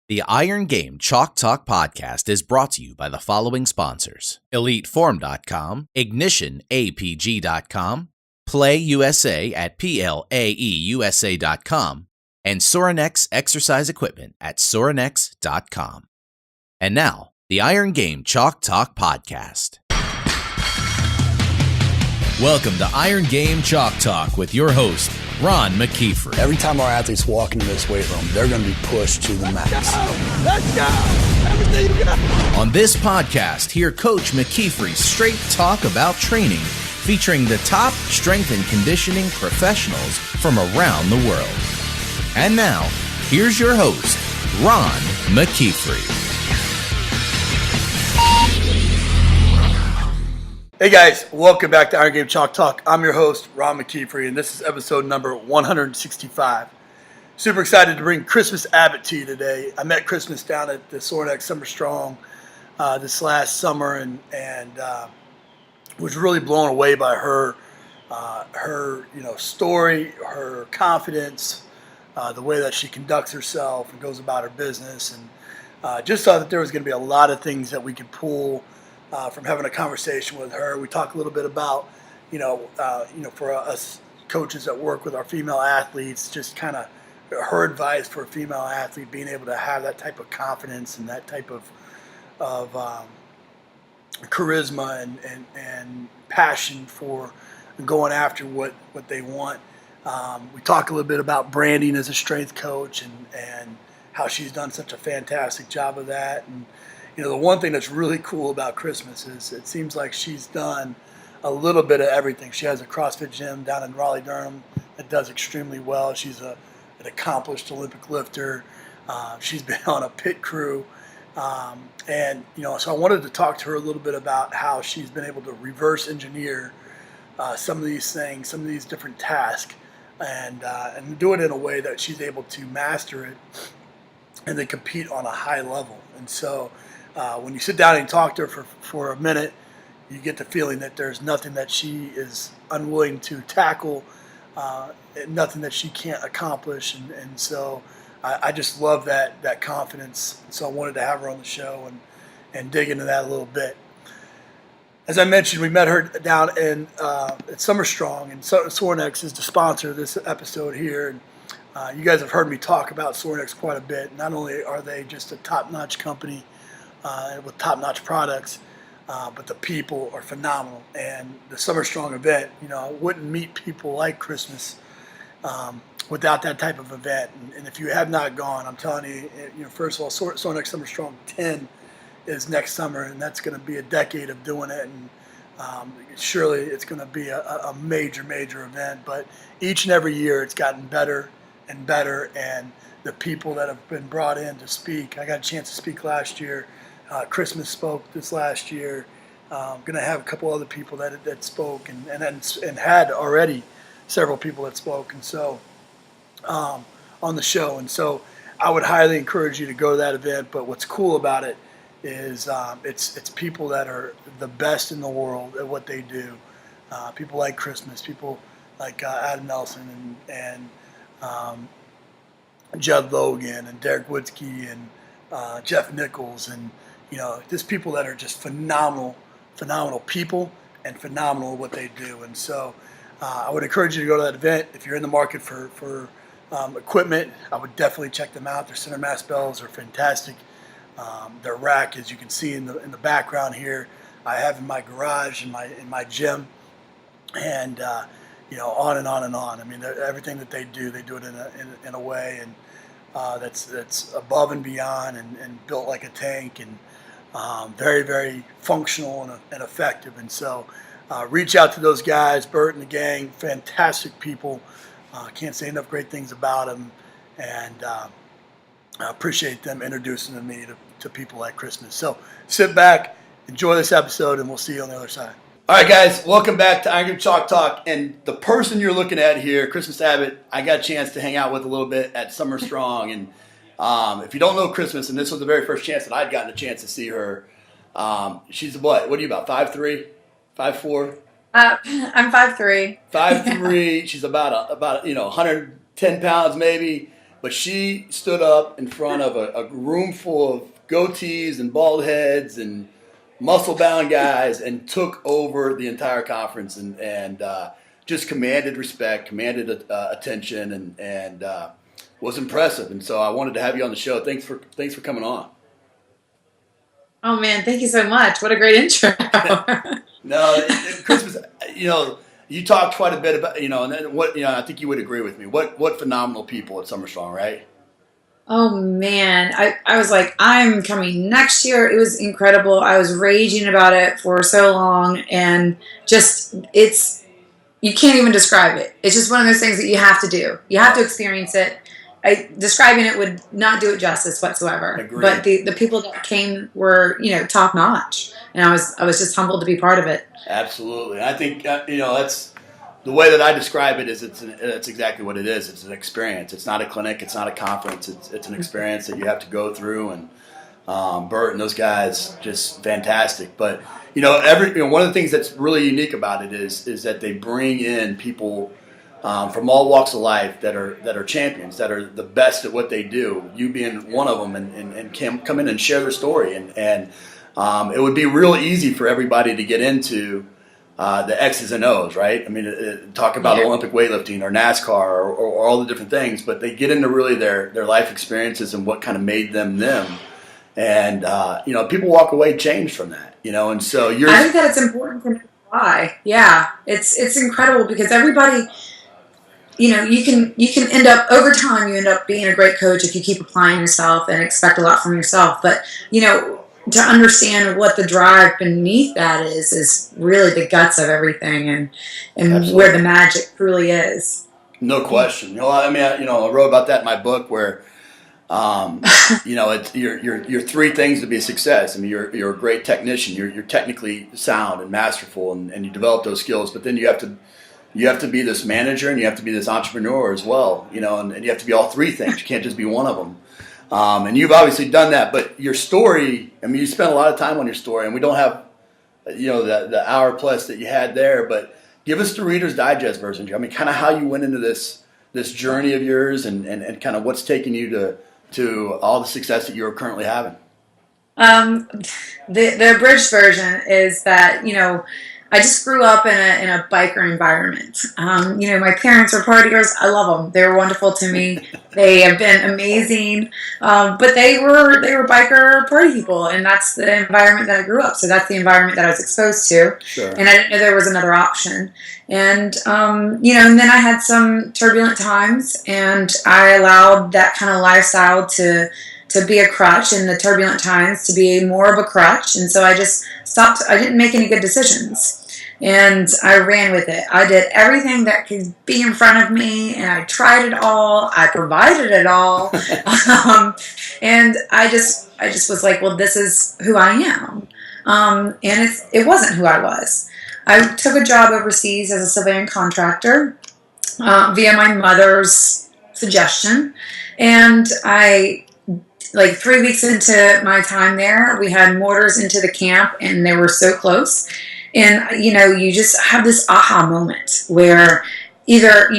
The Iron Game Chalk Talk podcast is brought to you by the following sponsors: EliteForm.com, IgnitionAPG.com, PlayUSA at PLAEUSA.com, and Sorinex Exercise Equipment at Sorinex.com. And now, the Iron Game Chalk Talk podcast. Welcome to Iron Game Chalk Talk with your host, Ron McKeefery. Every time our athletes walk into this weight room, they're going to be pushed to the max. Let's go! Everything you got! On this podcast, hear Coach McKeefery straight talk about training, featuring the top strength and conditioning professionals from around the world. And now, here's your host, Ron McKeefery. Hey guys, welcome back to Iron Game Chalk Talk. I'm your host, Ron McKeefery, and this is episode number 165. Super excited to bring Christmas Abbott to you today. I met Christmas down at the Sorinex Summer Strong this last summer, and was really blown away by her story, her confidence, the way that she conducts herself and goes about her business, and just thought that there was going to be a lot of things that we could pull from having a conversation with her. We talk a little bit about, for us coaches that work with our female athletes, just kind of her advice for a female athlete, being able to have that type of confidence and that type of charisma and passion for going after what they want. We talk a little bit about branding as a strength coach and how she's done such a fantastic job of that. And the one thing that's really cool about Christmas is it seems like she's done a little bit of everything. She has a CrossFit gym down in Raleigh-Durham that does extremely well. She's an accomplished Olympic lifter. She's been on a pit crew. So I wanted to talk to her a little bit about how she's been able to reverse engineer some of these things, some of these different tasks, and do it in a way that she's able to master it and then compete on a high level. And so when you sit down and talk to her for a minute, you get the feeling that there's nothing that she is unwilling to tackle, nothing that she can't accomplish. And so I just love that confidence. So I wanted to have her on the show and dig into that a little bit. As I mentioned, we met her down at Summer Strong, and Sorinex is the sponsor of this episode here. And you guys have heard me talk about Sorinex quite a bit. Not only are they just a top-notch company with top-notch products, but the people are phenomenal. And the Summer Strong event, I wouldn't meet people like Christmas without that type of event. And if you have not gone, I'm telling you, first of all, Sorinex Summer Strong 10 is next summer, and that's going to be a decade of doing it. And surely it's going to be a major, major event. But each and every year it's gotten better and better, and the people that have been brought in to speak. I got a chance to speak last year. Christmas spoke this last year. I'm going to have a couple other people that spoke and had already several people that spoke and so on the show. And so I would highly encourage you to go to that event. But what's cool about it is it's people that are the best in the world at what they do. People like Christmas, people like Adam Nelson and Judd Logan and Derek Woodsky and Jeff Nichols, and just people that are just phenomenal people and phenomenal at what they do. And so I would encourage you to go to that event. If you're in the market for equipment, I would definitely check them out. Their center mass bells are fantastic. Their rack, as you can see in the background here, I have in my garage in my gym, and on and on and on. I mean, everything that they do it in a way and that's above and beyond and built like a tank, and very, very functional and effective. And so reach out to those guys, Bert and the gang, fantastic people. Can't say enough great things about them, and I appreciate them introducing me to people like Christmas. So sit back, enjoy this episode, and we'll see you on the other side. All right, guys, welcome back to Iron Game Chalk Talk. And the person you're looking at here, Christmas Abbott, I got a chance to hang out with a little bit at Summer Strong. And if you don't know Christmas, and this was the very first chance that I'd gotten a chance to see her, she's what? What are you, about 5'3", 5'4"? I'm 5'3". 5'3". She's about 110 pounds maybe. but she stood up in front of a room full of goatees and bald heads and muscle-bound guys and took over the entire conference and just commanded respect, commanded attention, and was impressive. And so I wanted to have you on the show. Thanks for coming on. Oh man, thank you so much. What a great intro. No, Christmas, you talked quite a bit about, and then I think you would agree with me. What phenomenal people at Summer Strong, right? Oh man, I was like, I'm coming next year. It was incredible. I was raging about it for so long, and just, you can't even describe it. It's just one of those things that you have to do. You have to experience it. Describing it would not do it justice whatsoever. Agreed. But the people that came were, top notch, and I was just humbled to be part of it. Absolutely. I think that's the way that I describe it. Is it's exactly what it is. It's an experience. It's not a clinic. It's not a conference. It's an experience that you have to go through. And Bert and those guys, just fantastic. But one of the things that's really unique about it is that they bring in people from all walks of life that are champions, that are the best at what they do. You being one of them, and come in and share their story. And it would be real easy for everybody to get into the X's and O's, right? I mean, talk about Olympic weightlifting or NASCAR or all the different things, but they get into really their life experiences and what kind of made them them. And people walk away changed from that. And so I think that it's important to know why. Yeah, it's incredible because everybody. You can end up, over time, you end up being a great coach if you keep applying yourself and expect a lot from yourself. But, to understand what the drive beneath that is really the guts of everything and where the magic truly is. No question. I wrote about that in my book where, it's you're three things to be a success. I mean, you're a great technician. You're technically sound and masterful and you develop those skills, but then you have to be this manager and you have to be this entrepreneur as well, and you have to be all three things. You can't just be one of them. And you've obviously done that, but your story, I mean, you spent a lot of time on your story, and we don't have, the hour plus that you had there, but give us the Reader's Digest version. I mean, kind of how you went into this journey of yours and kind of what's taken you to all the success that you're currently having. The abridged version is that, I just grew up in a biker environment. My parents are partiers. I love them. They were wonderful to me. They have been amazing. But they were biker party people, and that's the environment that I grew up. So that's the environment that I was exposed to. Sure. And I didn't know there was another option. And and then I had some turbulent times, and I allowed that kind of lifestyle to be a crutch, and the turbulent times to be more of a crutch. And so I just stopped. I didn't make any good decisions. And I ran with it. I did everything that could be in front of me, and I tried it all. I provided it all. And I just was like, well, this is who I am. And it wasn't who I was. I took a job overseas as a civilian contractor via my mother's suggestion. And like 3 weeks into my time there, we had mortars into the camp, and they were so close. And, you just have this aha moment where either,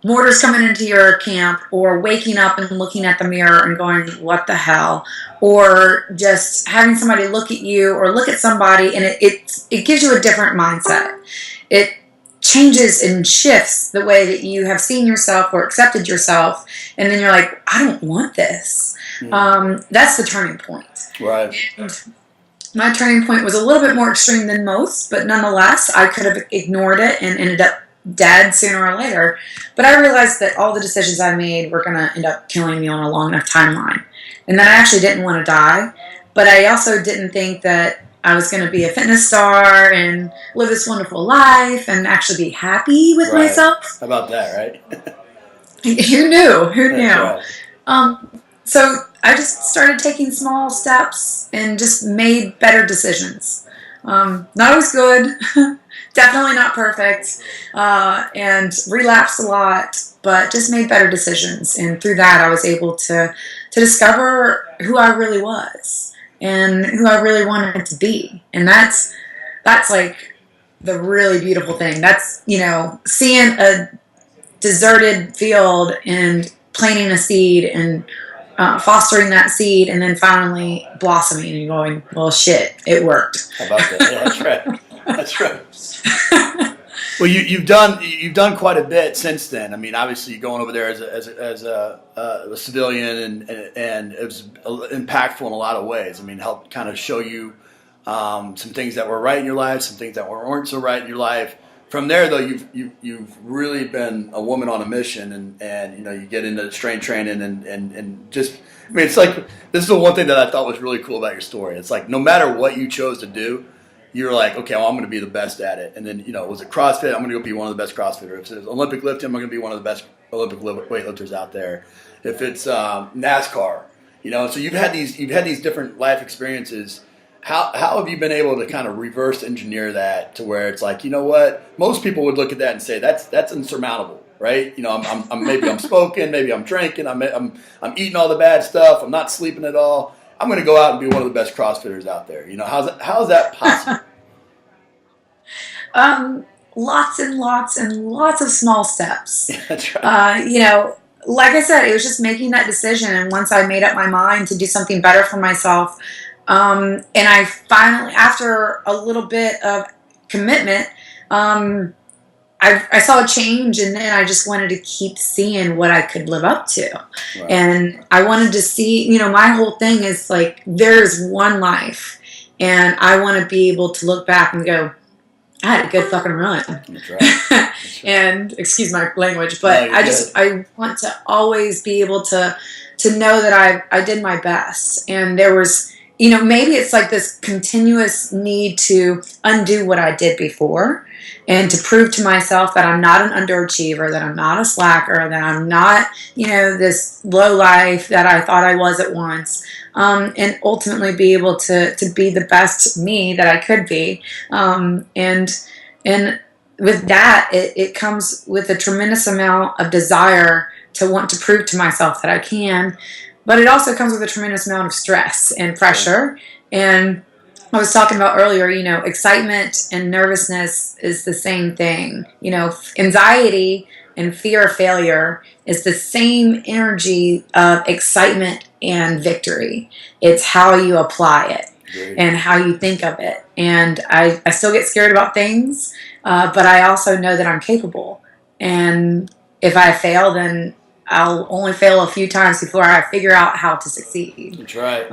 mortars coming into your camp, or waking up and looking at the mirror and going, what the hell? Or just having somebody look at you or look at somebody, and it gives you a different mindset. It changes and shifts the way that you have seen yourself or accepted yourself. And then you're like, I don't want this. That's the turning point. Right. And my turning point was a little bit more extreme than most, but nonetheless, I could have ignored it and ended up dead sooner or later. But I realized that all the decisions I made were going to end up killing me on a long enough timeline. And that I actually didn't want to die, but I also didn't think that I was going to be a fitness star and live this wonderful life and actually be happy with myself. How about that, right? Who knew? That's right. So I just started taking small steps and just made better decisions. Not always good, definitely not perfect, and relapsed a lot, but just made better decisions. And through that, I was able to discover who I really was and who I really wanted to be. And that's like the really beautiful thing. That's, seeing a deserted field and planting a seed and fostering that seed, and then finally blossoming and going, well, shit, it worked. How about that? Yeah, that's right. That's right. Well, you've done quite a bit since then. I mean, obviously, you're going over there as a civilian, and it was impactful in a lot of ways. I mean, helped kind of show you some things that were right in your life, some things that weren't so right in your life. From there, though, you've really been a woman on a mission, and you get into strength training and just, I mean, it's like, this is the one thing that I thought was really cool about your story. It's like, no matter what you chose to do, you're like, okay, well, I'm going to be the best at it. And then, was it CrossFit? I'm going to go be one of the best CrossFitters. If it's Olympic lifting, I'm going to be one of the best Olympic weightlifters out there. If it's NASCAR, so you've had these different life experiences. How have you been able to kind of reverse engineer that to where it's like, you know what? Most people would look at that and say that's insurmountable, right? I'm smoking, maybe I'm drinking, I'm eating all the bad stuff, I'm not sleeping at all. I'm going to go out and be one of the best CrossFitters out there. How's that possible? Lots and lots and lots of small steps. Yeah, that's right. Like I said, it was just making that decision. And once I made up my mind to do something better for myself, and I finally, after a little bit of commitment, I saw a change, and then I just wanted to keep seeing what I could live up to. Right. And I wanted to see, my whole thing is like, there's one life, and I want to be able to look back and go, I had a good fucking run. That's right. That's right. And excuse my language, but I want to always be able to know that I did my best. And there was, maybe it's like this continuous need to undo what I did before and to prove to myself that I'm not an underachiever, that I'm not a slacker, that I'm not, this low life that I thought I was at once, and ultimately be able to be the best me that I could be. And with that, it comes with a tremendous amount of desire to want to prove to myself that I can. But it also comes with a tremendous amount of stress and pressure. And I was talking about earlier, excitement and nervousness is the same thing. Anxiety and fear of failure is the same energy of excitement and victory. It's how you apply it. Great. And how you think of it. And I still get scared about things, but I also know that I'm capable. And if I fail, then I'll only fail a few times before I figure out how to succeed. That's right.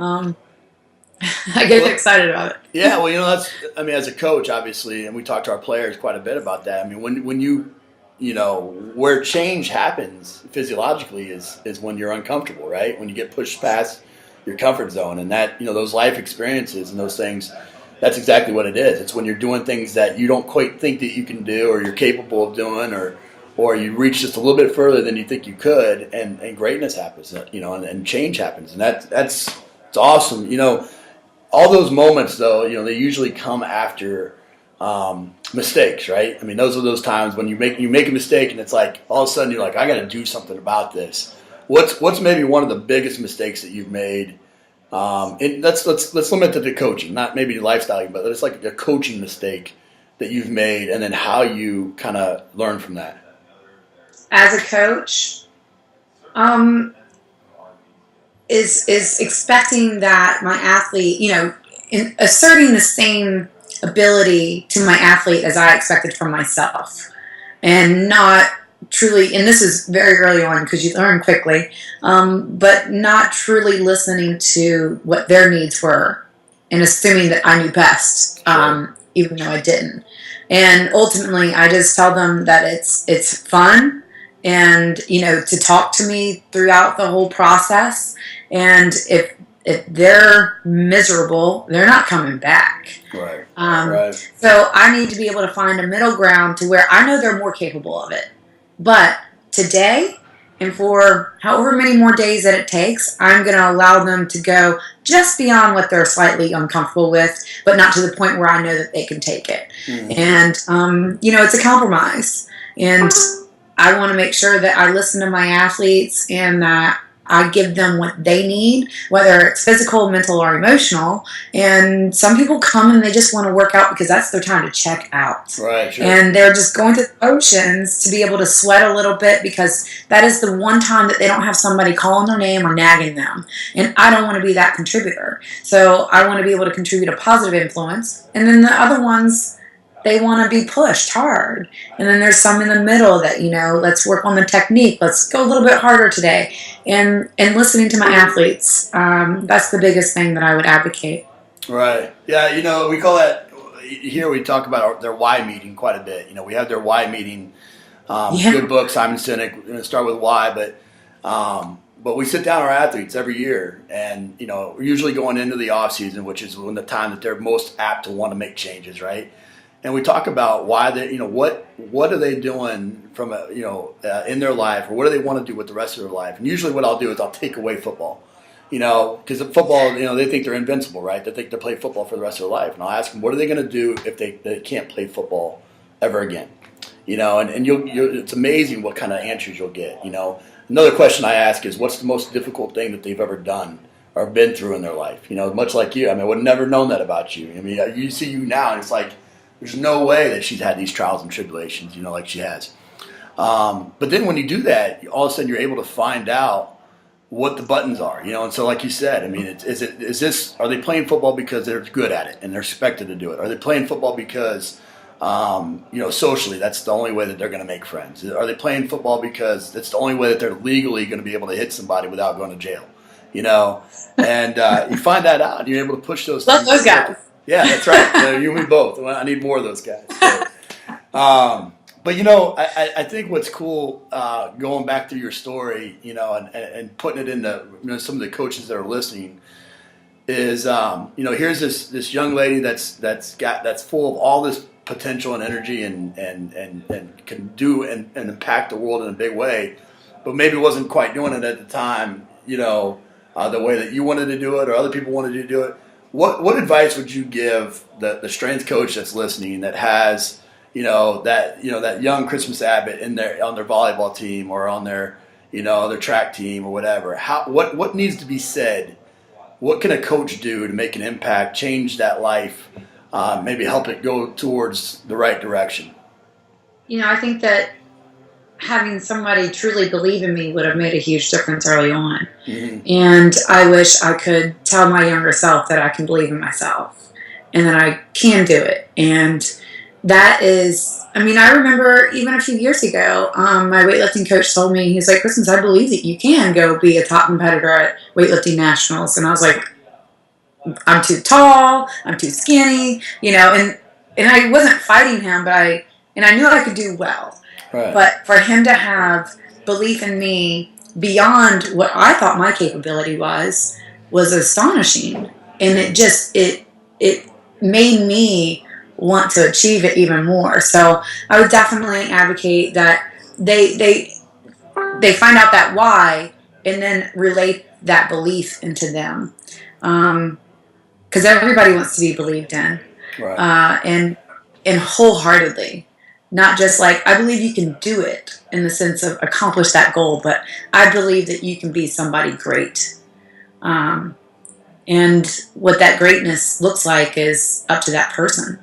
I get excited about it. Yeah, well, as a coach, obviously, and we talk to our players quite a bit about that. I mean, when you where change happens physiologically is when you're uncomfortable, right? When you get pushed past your comfort zone, and that, those life experiences and those things, that's exactly what it is. It's when you're doing things that you don't quite think that you can do or you're capable of doing, or you reach just a little bit further than you think you could, and greatness happens, and change happens. And it's awesome. All those moments, though, they usually come after mistakes, right? I mean, those are those times when you make a mistake, and it's like all of a sudden you're like, I got to do something about this. What's maybe one of the biggest mistakes that you've made? Let's limit it to coaching, not maybe lifestyle, but it's like a coaching mistake that you've made, and then how you kind of learn from that. As a coach, is expecting that my athlete, in asserting the same ability to my athlete as I expected from myself, and not truly, and this is very early on because you learn quickly, but not truly listening to what their needs were and assuming that I knew best, even though I didn't. And ultimately, I just tell them that it's fun, and to talk to me throughout the whole process. And if they're miserable, they're not coming back. Right. Right. So I need to be able to find a middle ground to where I know they're more capable of it. But today, and for however many more days that it takes, I'm going to allow them to go just beyond what they're slightly uncomfortable with, but not to the point where I know that they can take it. Mm-hmm. And, it's a compromise. And I want to make sure that I listen to my athletes and that I give them what they need, whether it's physical, mental, or emotional. And some people come and they just want to work out because that's their time to check out. Right, sure. And they're just going through the motions to be able to sweat a little bit because that is the one time that they don't have somebody calling their name or nagging them. And I don't want to be that contributor. So I want to be able to contribute a positive influence. And then the other ones, they want to be pushed hard. And then there's some in the middle that, let's work on the technique. Let's go a little bit harder today. And listening to my athletes, that's the biggest thing that I would advocate. Right. Yeah, we call that, here we talk about their why meeting quite a bit. We have their why meeting. Good book, Simon Sinek. We're going to start with why, but we sit down our athletes every year, and we're usually going into the off season, which is when the time that they're most apt to want to make changes, right? And we talk about why they, what are they doing from in their life, or what do they want to do with the rest of their life? And usually, what I'll do is I'll take away football, because football, they think they're invincible, right? They think they play football for the rest of their life, and I'll ask them, what are they going to do if they can't play football ever again? And it's amazing what kind of answers you'll get. Another question I ask is, what's the most difficult thing that they've ever done or been through in their life? Much like you. I would have never known that about you. You see you now, and it's like, there's no way that she's had these trials and tribulations, like she has. But then when you do that, all of a sudden you're able to find out what the buttons are, and so like you said, are they playing football because they're good at it and they're expected to do it? Are they playing football because, socially, that's the only way that they're going to make friends? Are they playing football because that's the only way that they're legally going to be able to hit somebody without going to jail? And you find that out and you're able to push those things. Love those guys. Yeah, that's right. You and me both. I need more of those guys. But I think what's cool, going back through your story, and putting it into some of the coaches that are listening, is here's this young lady that's full of all this potential and energy and can do and impact the world in a big way, but maybe wasn't quite doing it at the time, the way that you wanted to do it or other people wanted to do it. What advice would you give the strength coach that's listening that has that young Christmas Abbott on their volleyball team or on their their track team or whatever? What needs to be said? What can a coach do to make an impact, change that life, maybe help it go towards the right direction? I think that having somebody truly believe in me would have made a huge difference early on. Mm-hmm. And I wish I could tell my younger self that I can believe in myself and that I can do it. And that is, I remember even a few years ago, my weightlifting coach told me, he's like, Christmas, I believe that you can go be a top competitor at weightlifting nationals. And I was like, I'm too tall, I'm too skinny, and I wasn't fighting him, but I knew I could do well. Right. But for him to have belief in me beyond what I thought my capability was astonishing. And it made me want to achieve it even more. So I would definitely advocate that they find out that why and then relate that belief into them. Because everybody wants to be believed in. Right. And wholeheartedly. Not just like, I believe you can do it in the sense of accomplish that goal, but I believe that you can be somebody great. And what that greatness looks like is up to that person.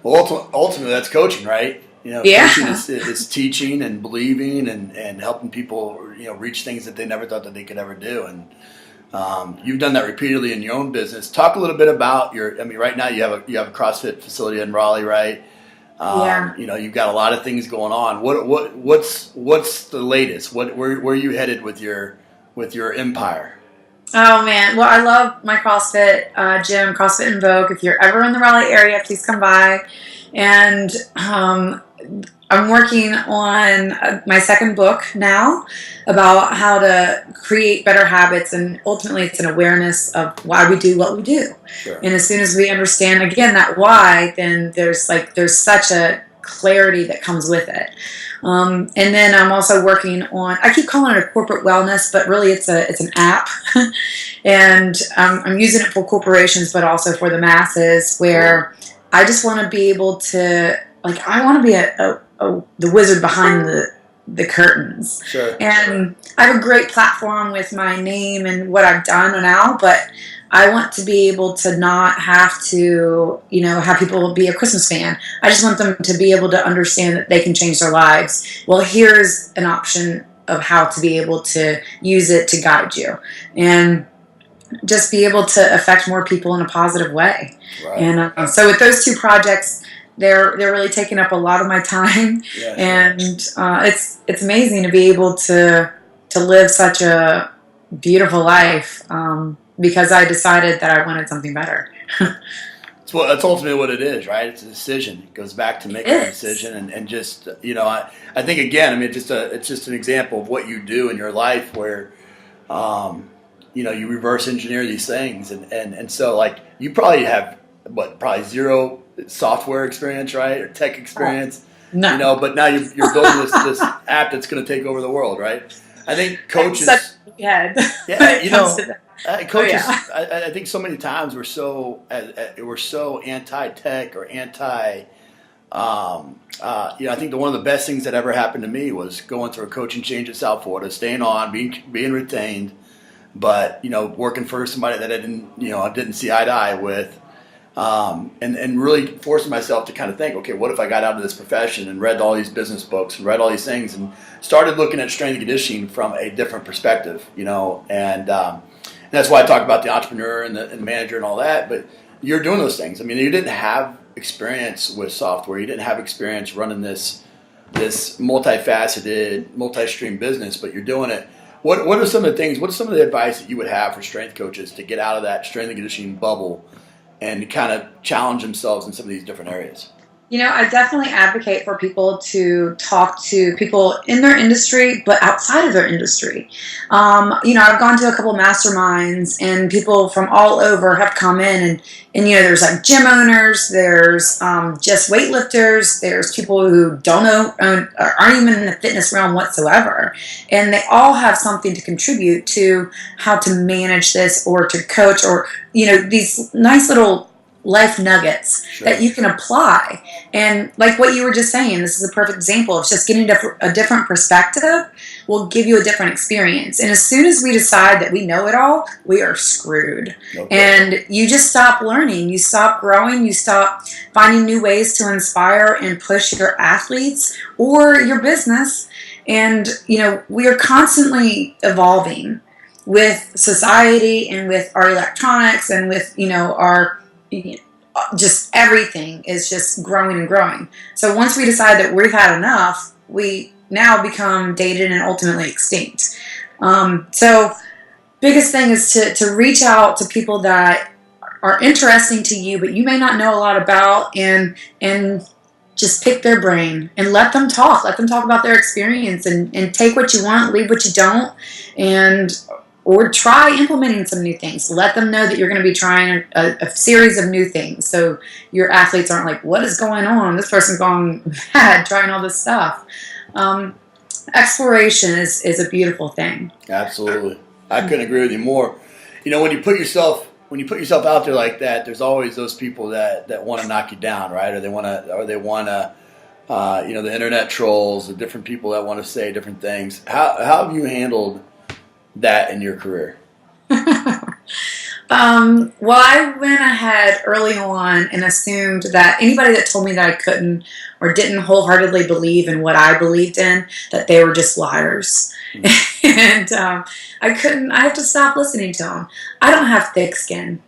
Well, ultimately, that's coaching, right? Coaching is teaching and believing and helping people, reach things that they never thought that they could ever do. And you've done that repeatedly in your own business. Talk a little bit about right now you have a CrossFit facility in Raleigh, right? You've got a lot of things going on. What's the latest? Where are you headed with your empire? Oh man, well I love my CrossFit gym, CrossFit in Vogue. If you're ever in the Raleigh area, please come by. And I'm working on my second book now about how to create better habits, and ultimately it's an awareness of why we do what we do. Sure. And as soon as we understand again that why, then there's such a clarity that comes with it. And then I'm also working on, I keep calling it a corporate wellness, but really it's an app. And I'm using it for corporations, but also for the masses, where I just want to be able to, I want to be the wizard behind the curtains. Sure. And I have a great platform with my name and what I've done now, but I want to be able to not have to, have people be a Christmas fan. I just want them to be able to understand that they can change their lives. Well, here's an option of how to be able to use it to guide you and just be able to affect more people in a positive way. Right. And so with those 2 projects, they're really taking up a lot of my time. Yeah, and it's amazing to be able to live such a beautiful life because I decided that I wanted something better. That's ultimately what it is, right? It's a decision. It goes back to making a decision, and just I think again, it's just an example of what you do in your life where you reverse engineer these things, and so like you probably have probably zero software experience, right, or tech experience, no. But now you're building this app that's going to take over the world, right? I think coaches, coaches. I think so many times we're so anti-tech or anti. I think one of the best things that ever happened to me was going through a coaching change at South Florida, staying on, being retained, but working for somebody that I didn't see eye to eye with, and really forcing myself to kind of think, okay, what if I got out of this profession and read all these business books and read all these things and started looking at strength and conditioning from a different perspective, and that's why I talk about the entrepreneur and the manager and all that. But you're doing those things. I mean, you didn't have experience with software. You didn't have experience running this multifaceted, multi-stream business, but you're doing it. What are some of the things? What are some of the advice that you would have for strength coaches to get out of that strength and conditioning bubble and kind of challenge themselves in some of these different areas? I definitely advocate for people to talk to people in their industry, but outside of their industry. I've gone to a couple of masterminds, and people from all over have come in, and there's like gym owners, there's just weightlifters, there's people who aren't even in the fitness realm whatsoever, and they all have something to contribute to how to manage this or to coach or these nice little life nuggets that you can apply. And like what you were just saying, this is a perfect example of just getting a different perspective will give you a different experience. And as soon as we decide that we know it all, we are screwed. Okay. And you just stop learning, you stop growing, you stop finding new ways to inspire and push your athletes or your business. And, we are constantly evolving with society and with our electronics and with, our just everything is just growing and growing. So once we decide that we've had enough, we now become dated and ultimately extinct. So biggest thing is to reach out to people that are interesting to you, but you may not know a lot about, and just pick their brain and let them talk about their experience and take what you want, leave what you don't, or try implementing some new things. Let them know that you're going to be trying a series of new things. So your athletes aren't like, what is going on? This person's gone mad trying all this stuff. Exploration is a beautiful thing. Absolutely. I couldn't agree with you more. When you put yourself out there like that, there's always those people that want to knock you down, right? Or they want to, the internet trolls, the different people that want to say different things. How have you handled that in your career? Well, I went ahead early on and assumed that anybody that told me that I couldn't or didn't wholeheartedly believe in what I believed in, that they were just liars. And I have to stop listening to them. I don't have thick skin.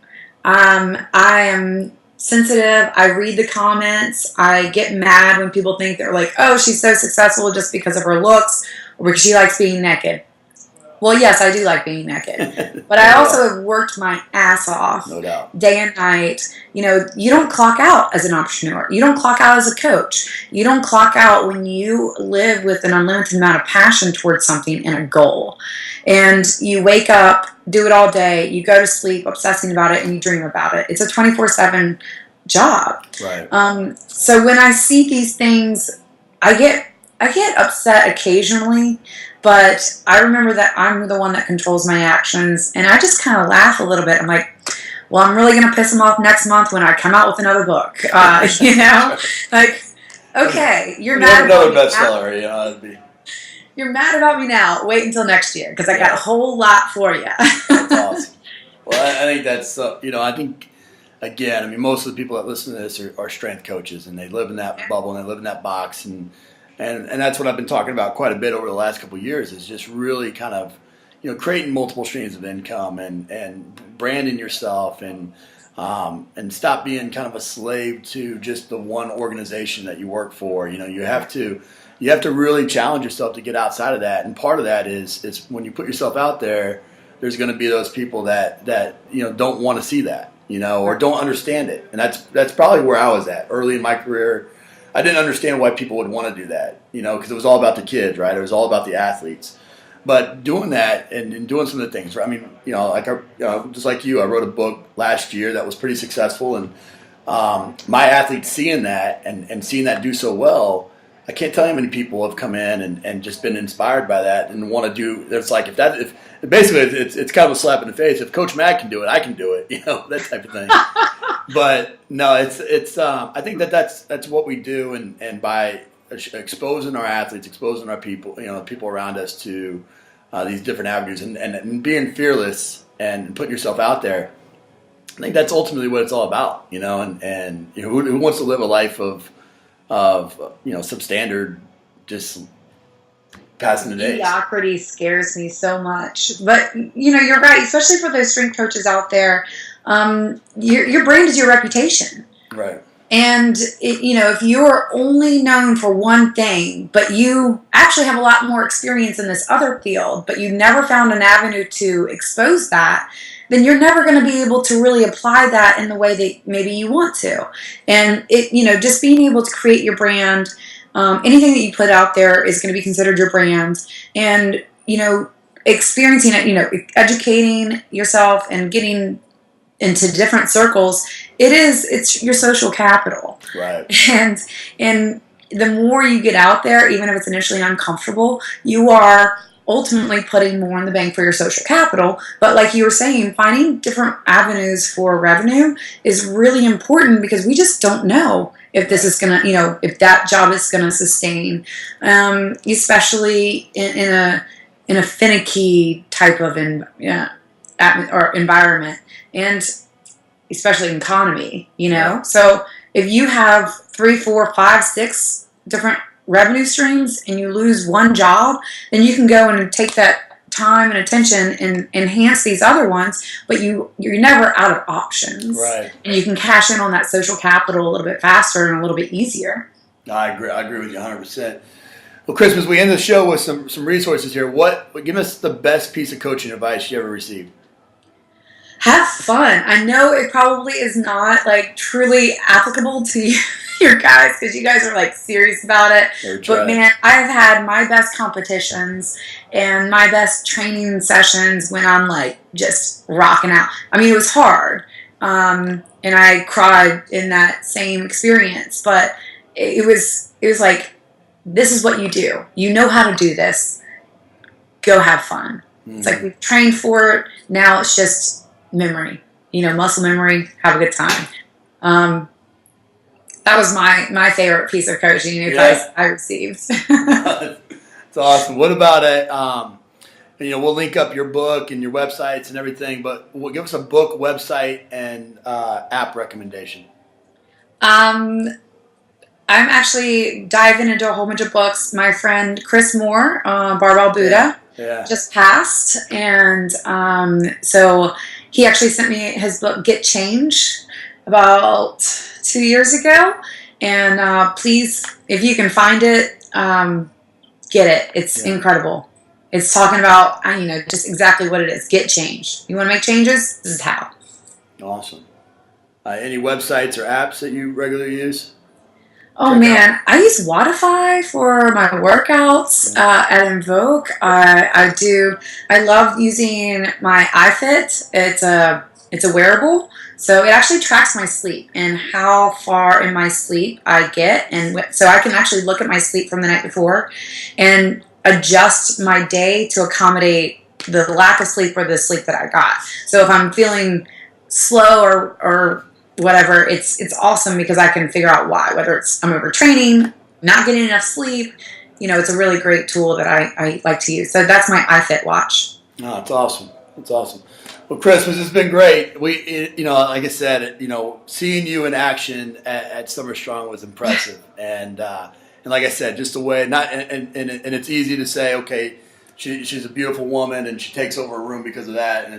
I am sensitive. I read the comments. I get mad when people think they're like, oh, she's so successful just because of her looks or because she likes being naked. Well, yes, I do like being naked, but I also have worked my ass off, no doubt, day and night. You don't clock out as an entrepreneur. You don't clock out as a coach. You don't clock out when you live with an unlimited amount of passion towards something and a goal. And you wake up, do it all day, you go to sleep obsessing about it, and you dream about it. It's a 24/7 job. Right. So when I see these things, I get upset occasionally. But I remember that I'm the one that controls my actions, and I just kind of laugh a little bit. I'm like, well, I'm really going to piss them off next month when I come out with another book. Like, okay, you're mad. Another bestseller, it'd be. you're mad about me now. Wait until next year because I got a whole lot for you. That's awesome. Well, I think that's, I think, again, I mean, most of the people that listen to this are strength coaches, and they live in that bubble and they live in that box. And that's what I've been talking about quite a bit over the last couple of years, is just really kind of, creating multiple streams of income and branding yourself and stop being kind of a slave to just the one organization that you work for. You have to really challenge yourself to get outside of that. And part of that is when you put yourself out there, there's going to be those people that don't want to see that, or don't understand it. And that's probably where I was at early in my career. I didn't understand why people would want to do that, because it was all about the kids, right? It was all about the athletes. But doing that and doing some of the things, I mean, just like you, I wrote a book last year that was pretty successful, and my athletes seeing that and seeing that do so well, I can't tell you how many people have come in and just been inspired by that and want to do. It's like if basically it's kind of a slap in the face. If Coach Matt can do it, I can do it. That type of thing. But no, it's I think that's what we do, and by exposing our athletes, exposing our people, people around us to these different avenues, and being fearless and putting yourself out there. I think that's ultimately what it's all about, and who wants to live a life of substandard, just passing the days. Mediocrity scares me so much, but you're right, especially for those strength coaches out there. Your brand is your reputation, right? And if you're only known for one thing, but you actually have a lot more experience in this other field, but you never found an avenue to expose that, then you're never going to be able to really apply that in the way that maybe you want to. And just being able to create your brand, anything that you put out there is going to be considered your brand. And experiencing it, educating yourself and getting into different circles, it's your social capital. Right. And the more you get out there, even if it's initially uncomfortable, you are ultimately putting more in the bank for your social capital. But like you were saying, finding different avenues for revenue is really important, because we just don't know if this is going to, if that job is going to sustain, especially in a finicky type of environment, and especially in economy, So if you have 3, 4, 5, 6 different revenue streams and you lose one job, then you can go and take that time and attention and enhance these other ones, but you're never out of options. Right. And you can cash in on that social capital a little bit faster and a little bit easier. I agree with you 100%. Well, Chris, as we end the show with some resources here, give us the best piece of coaching advice you ever received. Have fun. I know it probably is not truly applicable to your guys, because you guys are serious about it. But man, I've had my best competitions and my best training sessions when I'm just rocking out. I mean, it was hard, and I cried in that same experience. But it was this is what you do. You know how to do this. Go have fun. Mm-hmm. It's we've trained for it. Now it's just memory, muscle memory. Have a good time. That was my favorite piece of coaching advice I received. It's awesome. What about we'll link up your book and your websites and everything, but give us a book, website, and app recommendation. I'm actually diving into a whole bunch of books. My friend Chris Moore, Barbell Buddha, just passed, and so he actually sent me his book, Get Change, about 2 years ago. And please, if you can find it, get it. It's incredible. It's talking about, just exactly what it is. Get change. You want to make changes? This is how. Awesome. Any websites or apps that you regularly use? Oh man, I use Wodify for my workouts at Invoke. I love using my iFit. It's a wearable, so it actually tracks my sleep and how far in my sleep I get, and so I can actually look at my sleep from the night before and adjust my day to accommodate the lack of sleep or the sleep that I got. So if I'm feeling slow or whatever, it's awesome, because I can figure out why, whether it's I'm overtraining, not getting enough sleep, it's a really great tool that I like to use. So that's my iFit watch. Oh, it's awesome. It's awesome. Well, Chris, this has been great. Like I said, seeing you in action at Summer Strong was impressive. And like I said, just the way, and it's easy to say, okay, she's a beautiful woman and she takes over a room because of that, and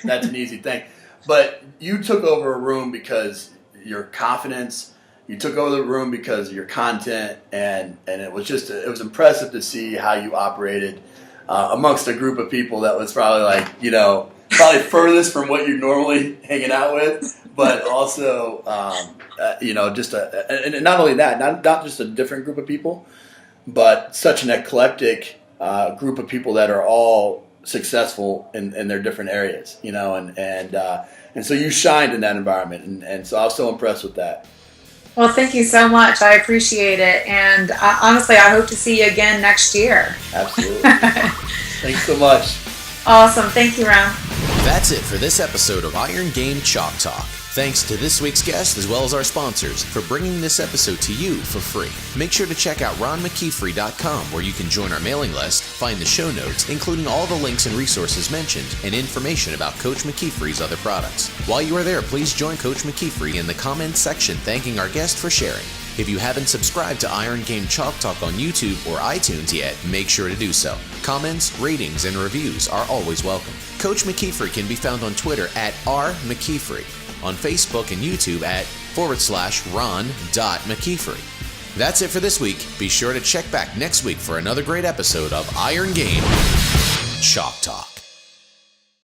that's an easy thing. But you took over a room because your confidence. You took over the room because of your content, and it was impressive to see how you operated amongst a group of people that was probably probably furthest from what you're normally hanging out with, but also and not only that, not just a different group of people, but such an eclectic group of people that are all successful in their different areas, and so you shined in that environment, and so I was so impressed with that. Well, thank you so much. I appreciate it. And honestly, I hope to see you again next year. Absolutely. Thanks so much. Awesome. Thank you, Ron. That's it for this episode of Iron Game Chalk Talk. Thanks to this week's guest as well as our sponsors for bringing this episode to you for free. Make sure to check out ronmckeefery.com where you can join our mailing list, find the show notes, including all the links and resources mentioned, and information about Coach McKeefery's other products. While you are there, please join Coach McKeefery in the comments section thanking our guest for sharing. If you haven't subscribed to Iron Game Chalk Talk on YouTube or iTunes yet, make sure to do so. Comments, ratings, and reviews are always welcome. Coach McKeefery can be found on Twitter at @RMcKeefery, on Facebook and YouTube at /Ron.McKeefery. That's it for this week. Be sure to check back next week for another great episode of Iron Game Chalk Talk.